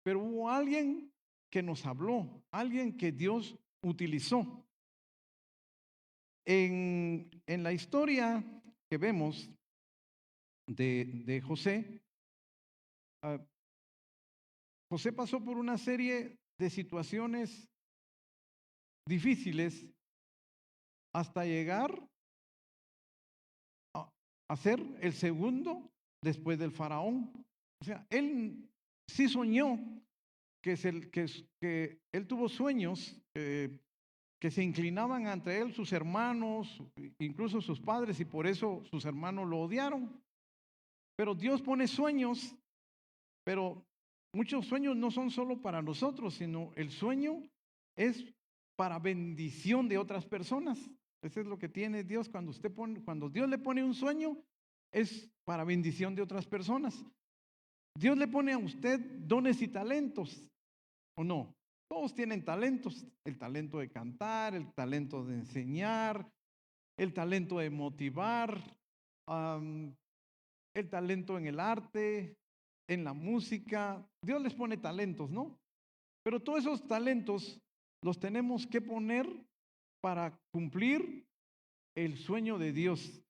pero hubo alguien que nos habló, alguien que Dios utilizó. En la historia que vemos de José, ah, José pasó por una serie de situaciones difíciles hasta llegar a, a ser el segundo después del faraón. O sea, él sí soñó que él tuvo sueños que se inclinaban ante él sus hermanos, incluso sus padres, y por eso sus hermanos lo odiaron. Pero Dios pone sueños, pero muchos sueños no son solo para nosotros, sino el sueño es para bendición de otras personas. Eso es lo que tiene Dios cuando Dios le pone un sueño, es para bendición de otras personas. Dios le pone a usted dones y talentos, ¿o no? Todos tienen talentos, el talento de cantar, el talento de enseñar, el talento de motivar, el talento en el arte, en la música. Dios les pone talentos, ¿no? Pero todos esos talentos los tenemos que poner para cumplir el sueño de Dios.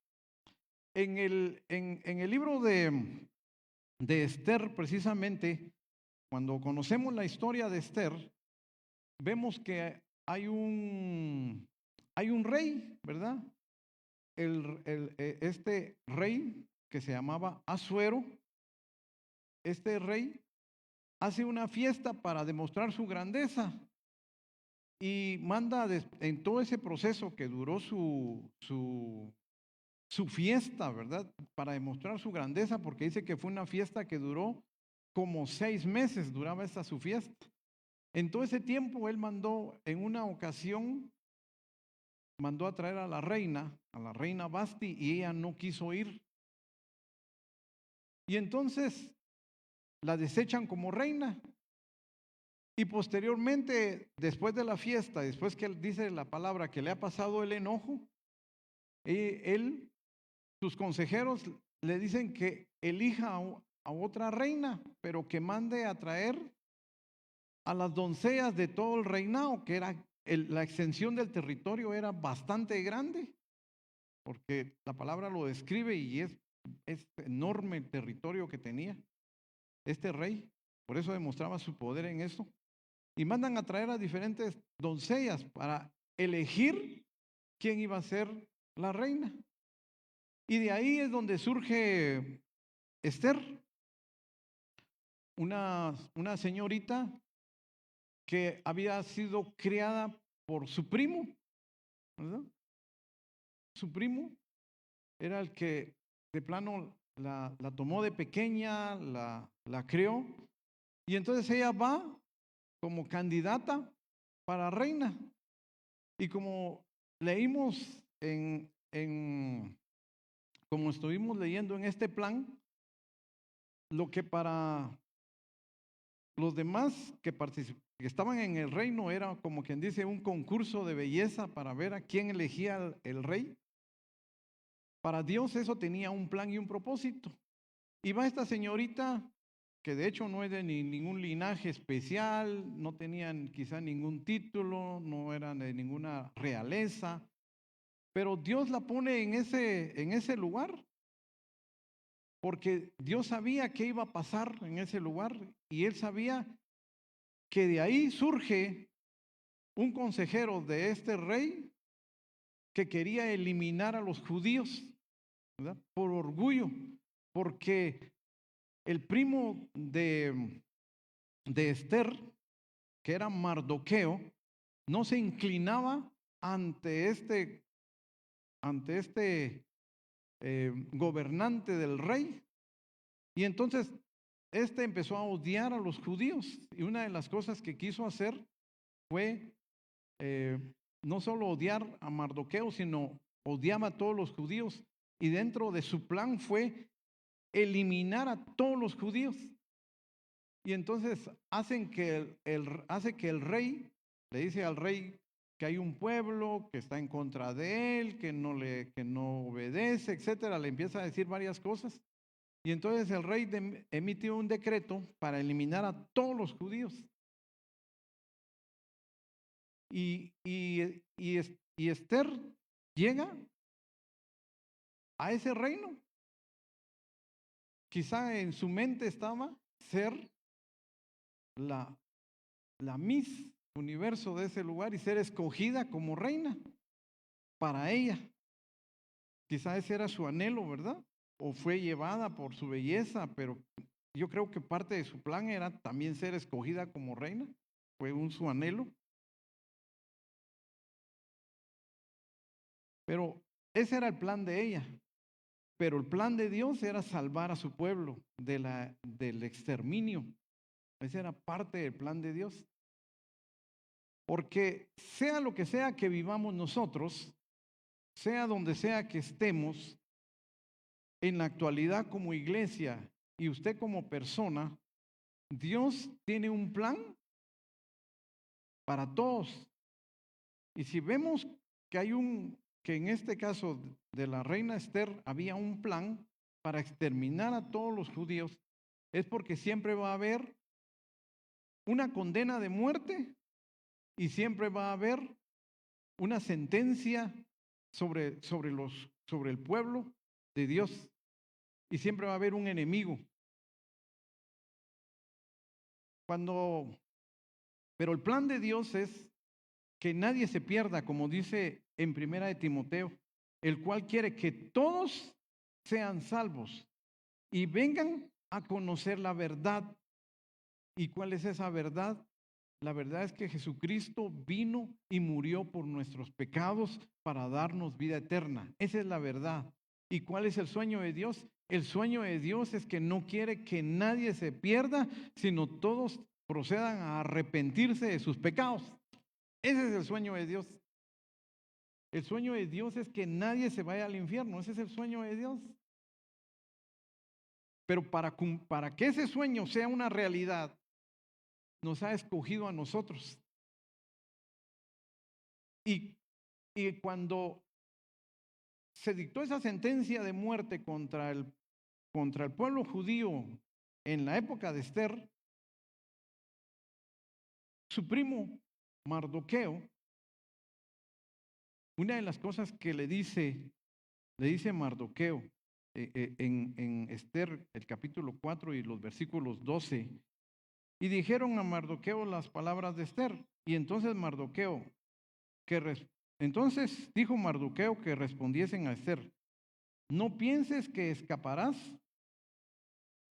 En el libro de Esther, precisamente, cuando conocemos la historia de Esther, vemos que hay un rey, ¿verdad? Este rey que se llamaba Asuero, este rey hace una fiesta para demostrar su grandeza y manda en todo ese proceso que duró su fiesta, ¿verdad? Para demostrar su grandeza, porque dice que fue una fiesta que duró como 6 meses, duraba esta su fiesta. En todo ese tiempo él mandó, en una ocasión, mandó a traer a la reina Basti, y ella no quiso ir. Y entonces la desechan como reina. Y posteriormente, después de la fiesta, después que él dice la palabra que le ha pasado el enojo, él, sus consejeros le dicen que elija a otra reina, pero que mande a traer a las doncellas de todo el reinado, que era la extensión del territorio era bastante grande, porque la palabra lo describe y es enorme el territorio que tenía este rey. Por eso demostraba su poder en eso. Y mandan a traer a diferentes doncellas para elegir quién iba a ser la reina. Y de ahí es donde surge Esther, una señorita que había sido criada por su primo, ¿verdad? Su primo era el que de plano la tomó de pequeña, la crió, y entonces ella va como candidata para reina. Y como leímos como estuvimos leyendo en este plan, lo que para los demás que estaban en el reino era como quien dice un concurso de belleza para ver a quién elegía el rey. Para Dios eso tenía un plan y un propósito. Y va esta señorita que de hecho no es de ningún linaje especial, no tenían quizá ningún título, no eran de ninguna realeza, pero Dios la pone en ese lugar, porque Dios sabía qué iba a pasar en ese lugar y él sabía que de ahí surge un consejero de este rey que quería eliminar a los judíos, ¿verdad? Por orgullo, porque el primo de Esther, que era Mardoqueo, no se inclinaba ante este gobernante del rey. Y entonces este empezó a odiar a los judíos. Y una de las cosas que quiso hacer fue eh, no solo odiar a Mardoqueo, sino odiaba a todos los judíos. Y dentro de su plan fue eliminar a todos los judíos. Y entonces hace que el rey le dice al rey que hay un pueblo que está en contra de él, que no obedece, etcétera. Le empieza a decir varias cosas. Y entonces el rey emitió un decreto para eliminar a todos los judíos. Y Esther llega a ese reino. Quizá en su mente estaba ser la Miss Universo de ese lugar y ser escogida como reina para ella. Quizá ese era su anhelo, ¿verdad? O fue llevada por su belleza, pero yo creo que parte de su plan era también ser escogida como reina. Fue su anhelo. Pero ese era el plan de ella. Pero el plan de Dios era salvar a su pueblo del exterminio. Ese era parte del plan de Dios. Porque sea lo que sea que vivamos nosotros, sea donde sea que estemos, en la actualidad como iglesia y usted como persona, Dios tiene un plan para todos. Y si vemos que que en este caso de la reina Esther había un plan para exterminar a todos los judíos, es porque siempre va a haber una condena de muerte y siempre va a haber una sentencia sobre el pueblo de Dios. Y siempre va a haber un enemigo. Pero el plan de Dios es que nadie se pierda, como dice en Primera de Timoteo, el cual quiere que todos sean salvos y vengan a conocer la verdad. ¿Y cuál es esa verdad? La verdad es que Jesucristo vino y murió por nuestros pecados para darnos vida eterna. Esa es la verdad. ¿Y cuál es el sueño de Dios? El sueño de Dios es que no quiere que nadie se pierda, sino todos procedan a arrepentirse de sus pecados. Ese es el sueño de Dios. El sueño de Dios es que nadie se vaya al infierno. Ese es el sueño de Dios. Pero para que ese sueño sea una realidad, nos ha escogido a nosotros. Y cuando se dictó esa sentencia de muerte contra el pueblo judío en la época de Esther, su primo Mardoqueo, una de las cosas que le dice Mardoqueo en Esther, el capítulo 4 y los versículos 12, y dijeron a Mardoqueo las palabras de Esther, y entonces entonces dijo Mardoqueo que respondiesen a Esther: no pienses que escaparás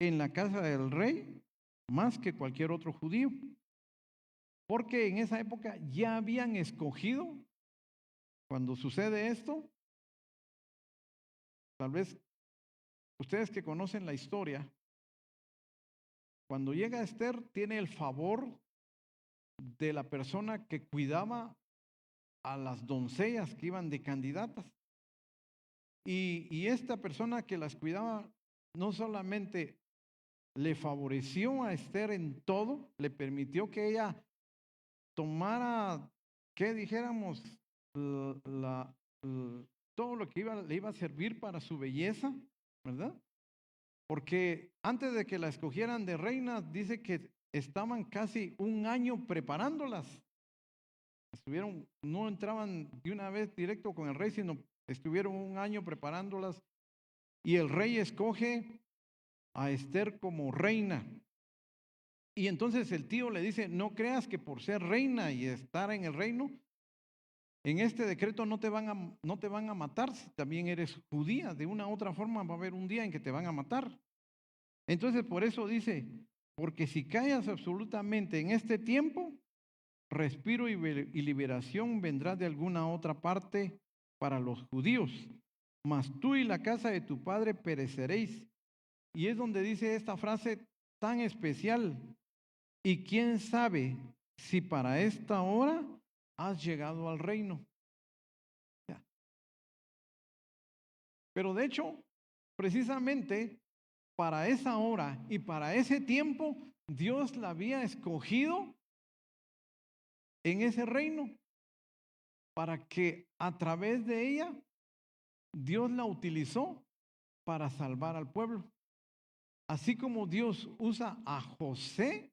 en la casa del rey más que cualquier otro judío, porque en esa época ya habían escogido, cuando sucede esto, tal vez ustedes que conocen la historia, cuando llega Esther tiene el favor de la persona que cuidaba a las doncellas que iban de candidatas. Y esta persona que las cuidaba no solamente le favoreció a Esther en todo, le permitió que ella tomara, que dijéramos, todo lo que le iba a servir para su belleza, ¿verdad? Porque antes de que la escogieran de reina, dice que estaban casi un año preparándolas. No entraban de una vez directo con el rey, sino estuvieron un año preparándolas. Y el rey escoge a Esther como reina. Y entonces el tío le dice: no creas que por ser reina y estar en el reino, en este decreto no te van a matar si también eres judía. De una u otra forma va a haber un día en que te van a matar. Entonces por eso dice: porque si callas absolutamente en este tiempo, respiro y liberación vendrá de alguna otra parte para los judíos. Mas tú y la casa de tu padre pereceréis. Y es donde dice esta frase tan especial: y quién sabe si para esta hora has llegado al reino. Pero de hecho, precisamente para esa hora y para ese tiempo, Dios la había escogido en ese reino para que a través de ella Dios la utilizó para salvar al pueblo. Así como Dios usa a José,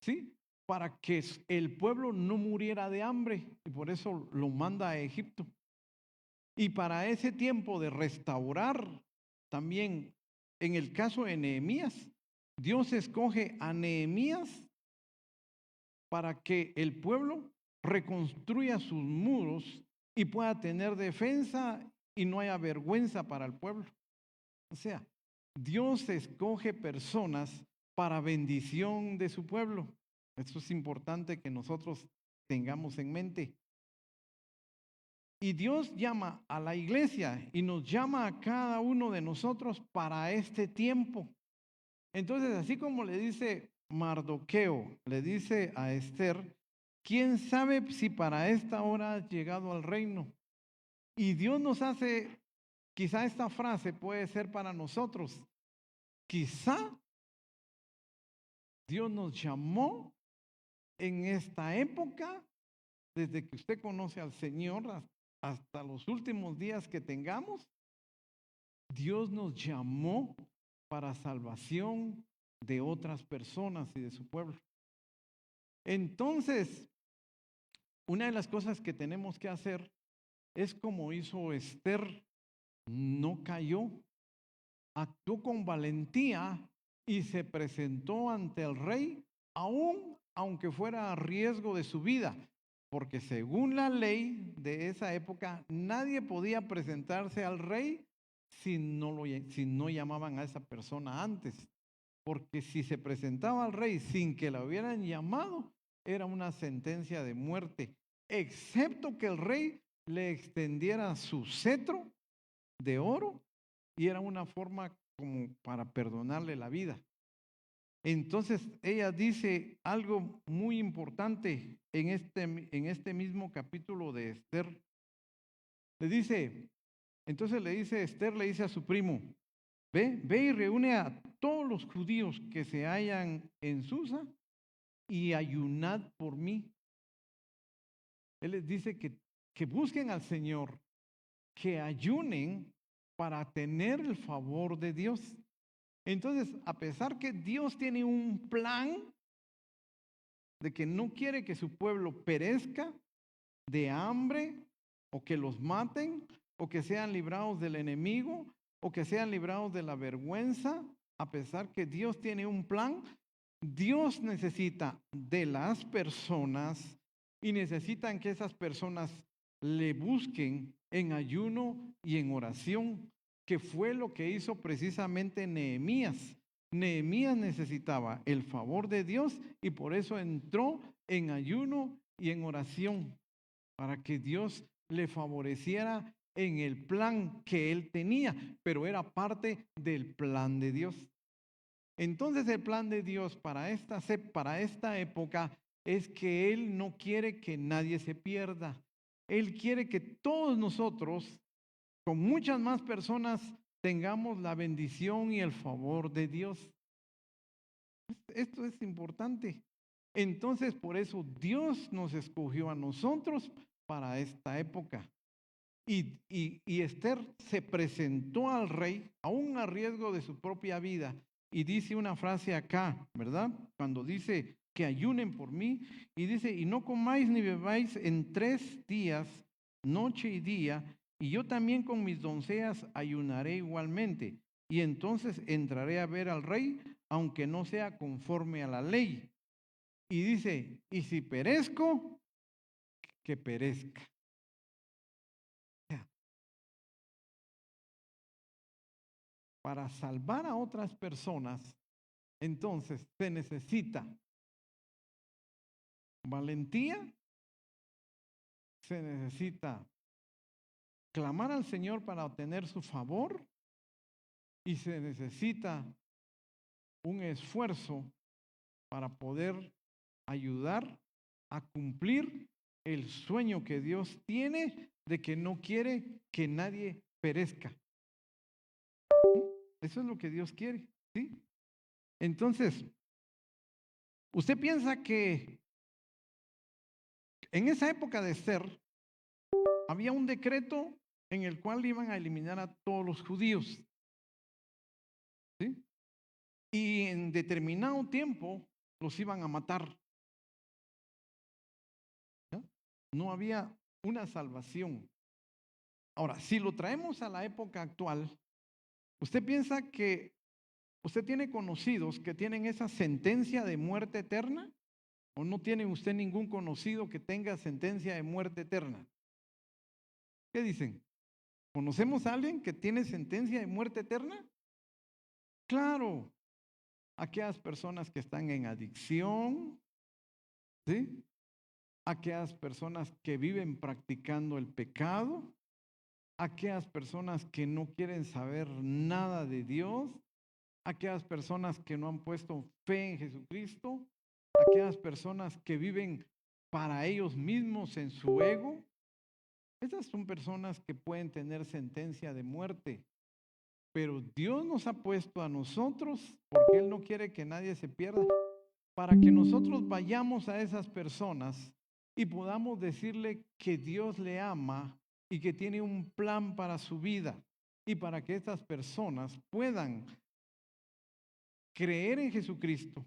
¿sí? Para que el pueblo no muriera de hambre, y por eso lo manda a Egipto. Y para ese tiempo de restaurar, también en el caso de Nehemías, Dios escoge a Nehemías para que el pueblo reconstruya sus muros y pueda tener defensa y no haya vergüenza para el pueblo. O sea, Dios escoge personas para bendición de su pueblo. Eso es importante que nosotros tengamos en mente. Y Dios llama a la iglesia y nos llama a cada uno de nosotros para este tiempo. Entonces, así como le dice Mardoqueo, le dice a Esther, ¿quién sabe si para esta hora has llegado al reino? Y Dios nos hace, quizá esta frase puede ser para nosotros, quizá Dios nos llamó en esta época, desde que usted conoce al Señor hasta los últimos días que tengamos, Dios nos llamó para salvación de otras personas y de su pueblo. Entonces, una de las cosas que tenemos que hacer es como hizo Esther, no cayó, actuó con valentía y se presentó ante el rey, aún aunque fuera a riesgo de su vida, porque según la ley de esa época, nadie podía presentarse al rey si no llamaban a esa persona antes, porque si se presentaba al rey sin que la hubieran llamado, era una sentencia de muerte, excepto que el rey le extendiera su cetro de oro y era una forma como para perdonarle la vida. Entonces ella dice algo muy importante en este mismo capítulo de Esther. Le dice, entonces le dice Esther, le dice a su primo, ve y reúne a todos los judíos que se hallan en Susa y ayunad por mí. Él les dice que busquen al Señor, que ayunen para tener el favor de Dios. Entonces, a pesar que Dios tiene un plan de que no quiere que su pueblo perezca de hambre o que los maten o que sean librados del enemigo o que sean librados de la vergüenza, a pesar que Dios tiene un plan, Dios necesita de las personas y necesitan que esas personas le busquen en ayuno y en oración, que fue lo que hizo precisamente Nehemías. Nehemías necesitaba el favor de Dios y por eso entró en ayuno y en oración, para que Dios le favoreciera en el plan que él tenía, pero era parte del plan de Dios. Entonces el plan de Dios para esta época es que Él no quiere que nadie se pierda. Él quiere que todos nosotros, con muchas más personas, tengamos la bendición y el favor de Dios. Esto es importante. Entonces, por eso Dios nos escogió a nosotros para esta época. Y Esther se presentó al rey, aún a riesgo de su propia vida, y dice una frase acá, ¿verdad? Cuando dice que ayunen por mí, y dice, y no comáis ni bebáis en 3 días, noche y día, y yo también con mis doncellas ayunaré igualmente, y entonces entraré a ver al rey, aunque no sea conforme a la ley. Y dice, y si perezco, que perezca. Para salvar a otras personas, entonces se necesita valentía, se necesita clamar al Señor para obtener su favor y se necesita un esfuerzo para poder ayudar a cumplir el sueño que Dios tiene de que no quiere que nadie perezca. Eso es lo que Dios quiere, ¿sí? Entonces, usted piensa que en esa época de Esther había un decreto en el cual iban a eliminar a todos los judíos. ¿sí? Y en determinado tiempo los iban a matar. ¿Ya? No había una salvación. Ahora, si lo traemos a la época actual, ¿usted piensa que usted tiene conocidos que tienen esa sentencia de muerte eterna? ¿O no tiene usted ningún conocido que tenga sentencia de muerte eterna? ¿Qué dicen? ¿Conocemos a alguien que tiene sentencia de muerte eterna? Claro, aquellas personas que están en adicción, ¿sí? Aquellas personas que viven practicando el pecado, aquellas personas que no quieren saber nada de Dios, aquellas personas que no han puesto fe en Jesucristo, aquellas personas que viven para ellos mismos en su ego. Esas son personas que pueden tener sentencia de muerte. Pero Dios nos ha puesto a nosotros, porque Él no quiere que nadie se pierda, para que nosotros vayamos a esas personas y podamos decirle que Dios le ama y que tiene un plan para su vida, y para que estas personas puedan creer en Jesucristo,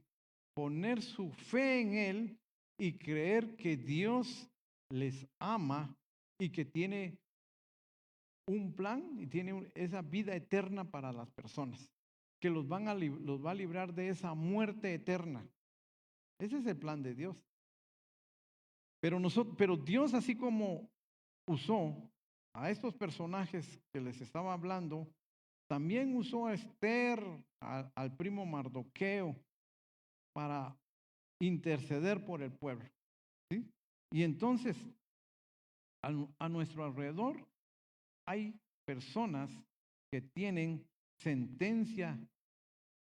poner su fe en Él y creer que Dios les ama y que tiene un plan y tiene esa vida eterna para las personas, que los va a librar de esa muerte eterna. Ese es el plan de Dios. Pero Dios, así como usó a estos personajes que les estaba hablando, también usó a Esther, al primo Mardoqueo, para interceder por el pueblo, ¿sí? Y entonces, a nuestro alrededor hay personas que tienen sentencia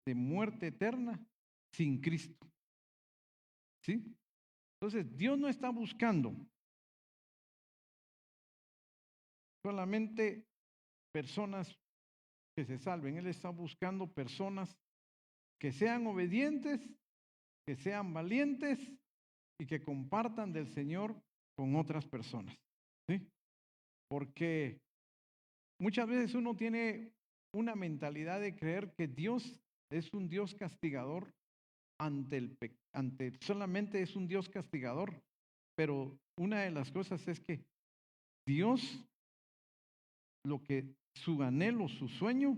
de muerte eterna sin Cristo, ¿sí? Entonces, Dios no está buscando solamente personas que se salven. Él está buscando personas que sean obedientes, que sean valientes y que compartan del Señor con otras personas, ¿sí? Porque muchas veces uno tiene una mentalidad de creer que Dios es un Dios castigador solamente es un Dios castigador, pero una de las cosas es que Dios, su anhelo, su sueño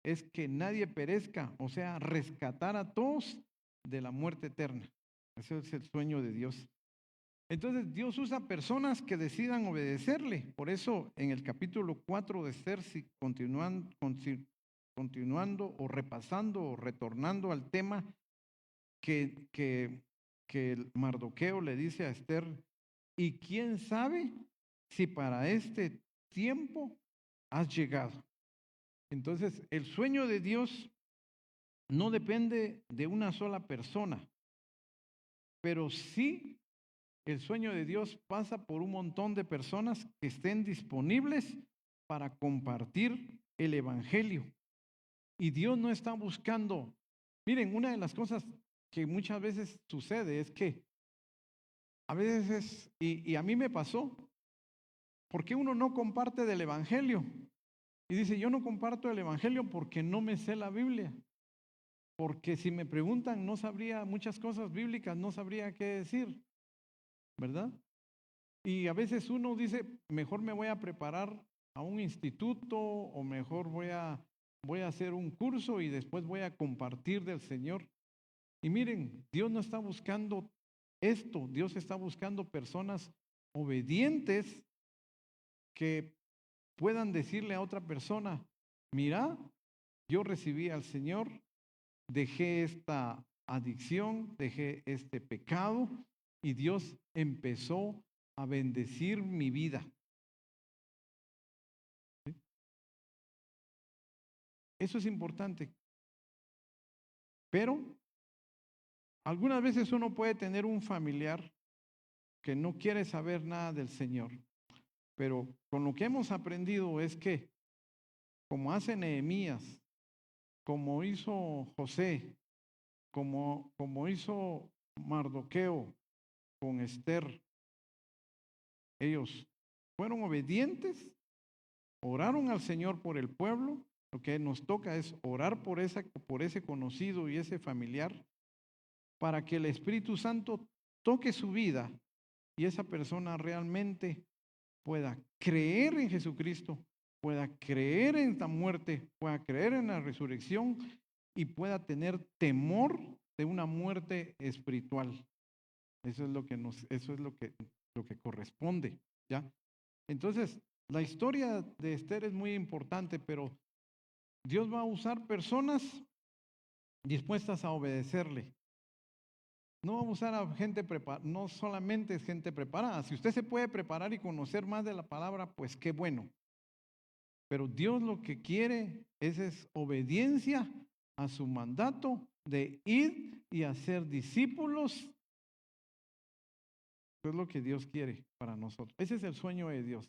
es que nadie perezca, o sea, rescatar a todos de la muerte eterna. Ese es el sueño de Dios. Entonces Dios usa personas que decidan obedecerle. Por eso en el capítulo 4 de Esther, si continuando o repasando o retornando al tema que el Mardoqueo le dice a Esther, y quién sabe si para este tiempo has llegado. Entonces, el sueño de Dios no depende de una sola persona, pero sí el sueño de Dios pasa por un montón de personas que estén disponibles para compartir el Evangelio. Y Dios no está buscando. Miren, una de las cosas que muchas veces sucede es que a veces, y a mí me pasó, ¿por qué uno no comparte del Evangelio? Y dice, yo no comparto el Evangelio porque no me sé la Biblia. Porque si me preguntan, no sabría muchas cosas bíblicas, no sabría qué decir, ¿verdad? Y a veces uno dice, mejor me voy a preparar a un instituto o mejor voy a hacer un curso y después voy a compartir del Señor. Y miren, Dios no está buscando esto, Dios está buscando personas obedientes que puedan decirle a otra persona, mira, yo recibí al Señor, dejé esta adicción, dejé este pecado y Dios empezó a bendecir mi vida. ¿Sí? Eso es importante. Pero algunas veces uno puede tener un familiar que no quiere saber nada del Señor. Pero con lo que hemos aprendido es que, como hace Nehemías, como hizo José, como hizo Mardoqueo con Esther, ellos fueron obedientes, oraron al Señor por el pueblo, lo que nos toca es orar por ese conocido y ese familiar para que el Espíritu Santo toque su vida y esa persona realmente pueda creer en Jesucristo, pueda creer en la muerte, pueda creer en la resurrección y pueda tener temor de una muerte espiritual. Eso es lo que corresponde, ¿ya? Entonces, la historia de Esther es muy importante, pero Dios va a usar personas dispuestas a obedecerle. No va a usar a gente preparada, no solamente es gente preparada. Si usted se puede preparar y conocer más de la palabra, pues qué bueno. Pero Dios lo que quiere es obediencia a su mandato de ir y hacer discípulos. Eso es lo que Dios quiere para nosotros. Ese es el sueño de Dios.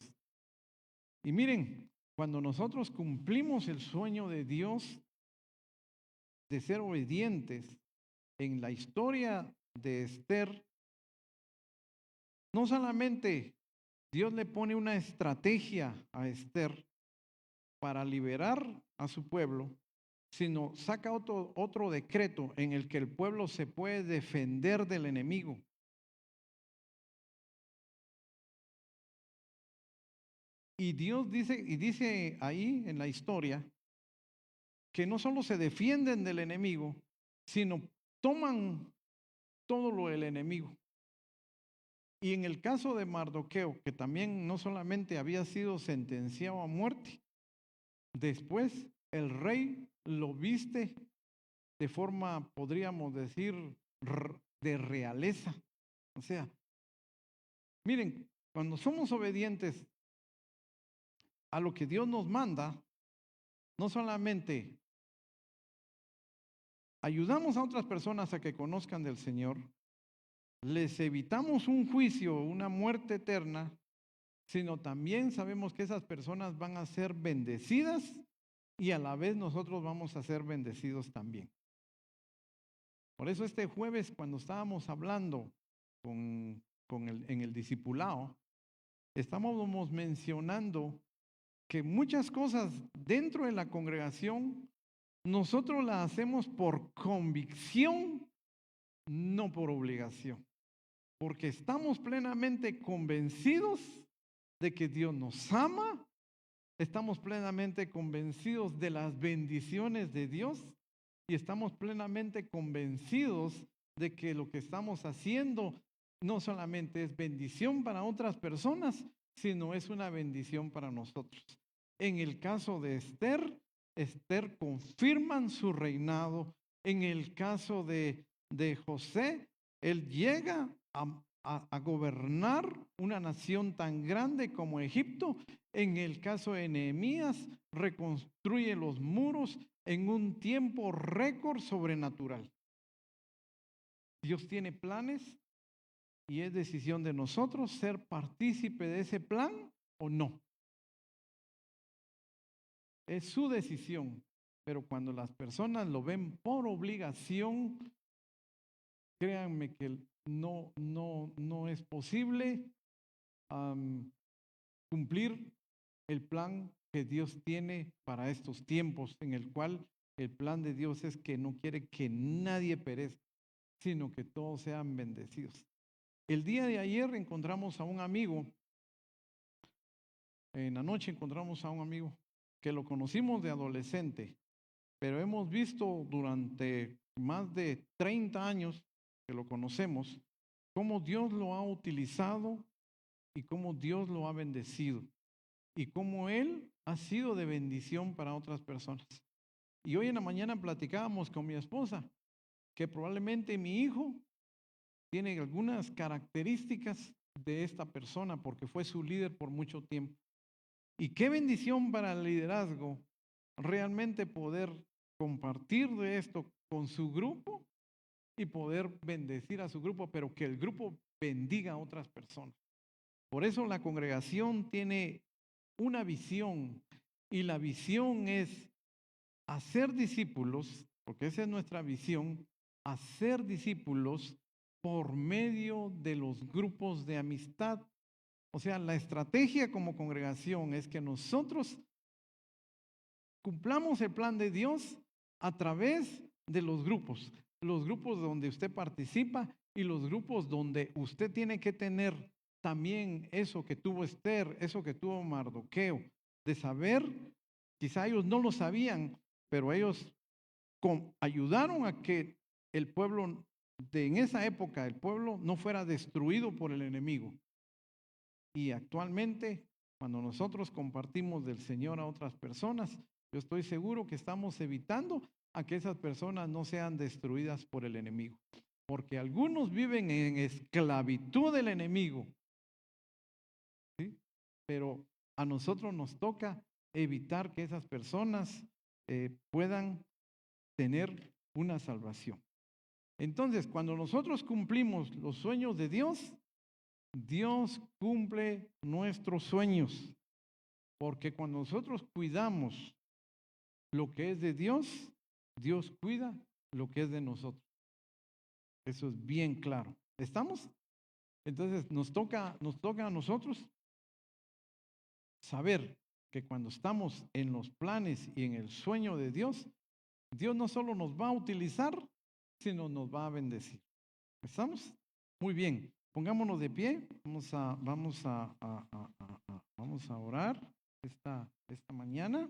Y miren, cuando nosotros cumplimos el sueño de Dios de ser obedientes, en la historia de Esther, no solamente Dios le pone una estrategia a Esther para liberar a su pueblo, sino saca otro decreto en el que el pueblo se puede defender del enemigo. Y Dios dice ahí en la historia que no solo se defienden del enemigo, sino toman todo lo del enemigo. Y en el caso de Mardoqueo, que también no solamente había sido sentenciado a muerte, después el rey lo viste de forma, podríamos decir, de realeza. O sea, miren, cuando somos obedientes a lo que Dios nos manda, no solamente ayudamos a otras personas a que conozcan del Señor, les evitamos un juicio, una muerte eterna, sino también sabemos que esas personas van a ser bendecidas y a la vez nosotros vamos a ser bendecidos también. Por eso este jueves, cuando estábamos hablando en el discipulado, estábamos mencionando que muchas cosas dentro de la congregación nosotros las hacemos por convicción, no por obligación, porque estamos plenamente convencidos de que Dios nos ama, estamos plenamente convencidos de las bendiciones de Dios y estamos plenamente convencidos de que lo que estamos haciendo no solamente es bendición para otras personas, sino es una bendición para nosotros. En el caso de Esther confirman su reinado. En el caso de José, él llega a gobernar una nación tan grande como Egipto. En el caso de Nehemías, reconstruye los muros en un tiempo récord sobrenatural. Dios tiene planes y es decisión de nosotros ser partícipe de ese plan o no. Es su decisión, pero cuando las personas lo ven por obligación, créanme que no es posible cumplir el plan que Dios tiene para estos tiempos, en el cual el plan de Dios es que no quiere que nadie perezca, sino que todos sean bendecidos. El día de ayer encontramos a un amigo, en la noche encontramos a un amigo que lo conocimos de adolescente, pero hemos visto durante más de 30 años que lo conocemos, cómo Dios lo ha utilizado y cómo Dios lo ha bendecido y cómo Él ha sido de bendición para otras personas. Y hoy en la mañana platicábamos con mi esposa que probablemente mi hijo tiene algunas características de esta persona porque fue su líder por mucho tiempo. Y qué bendición para el liderazgo realmente poder compartir de esto con su grupo y poder bendecir a su grupo, pero que el grupo bendiga a otras personas. Por eso la congregación tiene una visión y la visión es hacer discípulos, porque esa es nuestra visión, hacer discípulos por medio de los grupos de amistad. O sea, la estrategia como congregación es que nosotros cumplamos el plan de Dios a través de los grupos donde usted participa y los grupos donde usted tiene que tener también eso que tuvo Esther, eso que tuvo Mardoqueo, de saber, quizá ellos no lo sabían, pero ellos ayudaron a que el pueblo en esa época, el pueblo no fuera destruido por el enemigo. Y actualmente, cuando nosotros compartimos del Señor a otras personas, yo estoy seguro que estamos evitando a que esas personas no sean destruidas por el enemigo. Porque algunos viven en esclavitud del enemigo, ¿sí? Pero a nosotros nos toca evitar que esas personas puedan tener una salvación. Entonces, cuando nosotros cumplimos los sueños de Dios, Dios cumple nuestros sueños. Porque cuando nosotros cuidamos lo que es de Dios, Dios cuida lo que es de nosotros. Eso es bien claro. ¿Estamos? Entonces nos toca a nosotros saber que cuando estamos en los planes y en el sueño de Dios, Dios no solo nos va a utilizar, sino nos va a bendecir. ¿Estamos? Muy bien. Pongámonos de pie. Vamos a orar esta mañana.